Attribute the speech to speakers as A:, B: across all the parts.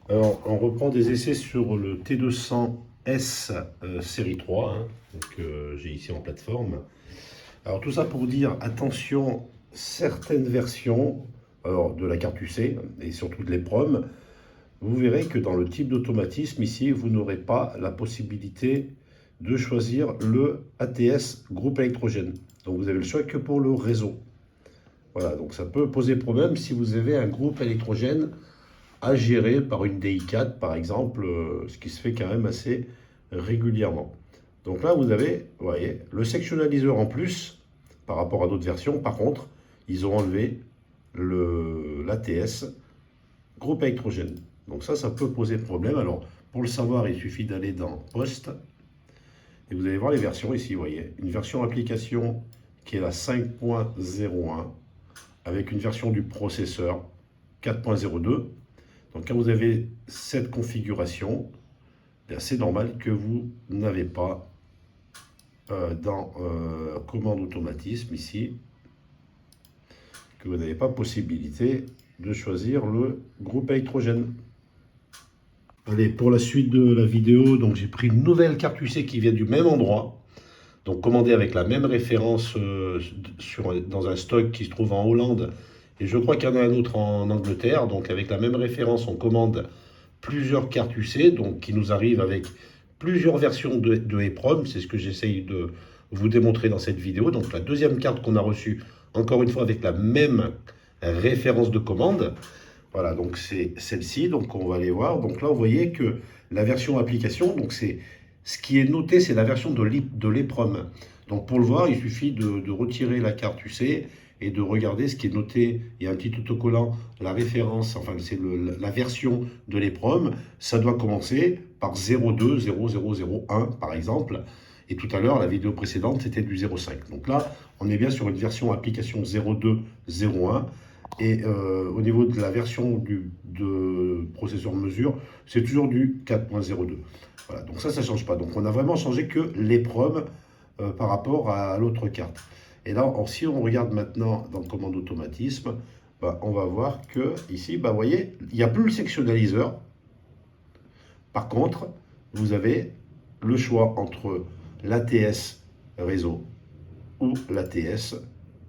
A: Alors, on reprend des essais sur le T200S série 3, hein, j'ai ici en plateforme. Alors, tout ça pour dire, attention, certaines versions alors, de la carte UC et surtout de l'EPROM, vous verrez que dans le type d'automatisme, ici, vous n'aurez pas la possibilité de choisir le ATS groupe électrogène. Donc, vous avez le choix que pour le réseau. Voilà, donc ça peut poser problème si vous avez un groupe électrogène à gérer par une DI4 par exemple, ce qui se fait quand même assez régulièrement. Donc là, vous avez, vous voyez, le sectionnaliseur en plus, par rapport à d'autres versions. Par contre, ils ont enlevé l'ATS groupe électrogène. Donc ça peut poser problème. Alors, pour le savoir, il suffit d'aller dans Poste, et vous allez voir les versions ici, vous voyez. Une version application qui est la 5.01, avec une version du processeur 4.02. Donc quand vous avez cette configuration, c'est normal que vous n'avez pas dans commande automatisme ici, que vous n'avez pas possibilité de choisir le groupe électrogène. Allez, pour la suite de la vidéo, donc j'ai pris une nouvelle carte UC qui vient du même endroit, donc commandée avec la même référence dans un stock qui se trouve en Hollande, et je crois qu'il y en a un autre en Angleterre. Donc avec la même référence, on commande plusieurs cartes UC, donc qui nous arrivent avec plusieurs versions de EEPROM. C'est ce que j'essaye de vous démontrer dans cette vidéo. Donc la deuxième carte qu'on a reçue, encore une fois avec la même référence de commande. Voilà, donc c'est celle-ci, donc on va aller voir. Donc là, vous voyez que la version application, donc c'est ce qui est noté, c'est la version de l'EPROM. Donc pour le voir, il suffit de retirer la carte UC et de regarder ce qui est noté. Il y a un petit autocollant, la référence, enfin c'est la version de l'EPROM. Ça doit commencer par 020001 par exemple. Et tout à l'heure, la vidéo précédente, c'était du 05. Donc là, on est bien sur une version application 0201. Et au niveau de la version de processeur mesure, c'est toujours du 4.02. Voilà, donc ça ne change pas. Donc on a vraiment changé que l'EPROM par rapport à l'autre carte. Et là, si on regarde maintenant dans le commande automatisme, bah, on va voir que ici, bah, vous voyez, il n'y a plus le sectionnaliseur. Par contre, vous avez le choix entre l'ATS réseau ou l'ATS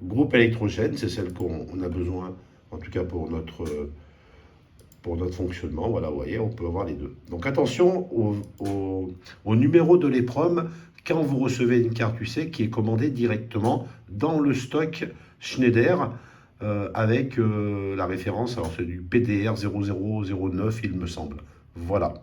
A: groupe électrogène. C'est celle qu'on a besoin, en tout cas pour notre fonctionnement. Voilà, vous voyez, on peut avoir les deux. Donc attention au numéro de l'EPROM quand vous recevez une carte UC qui est commandée directement dans le stock Schneider avec la référence, alors c'est du PDR 0009 il me semble. Voilà.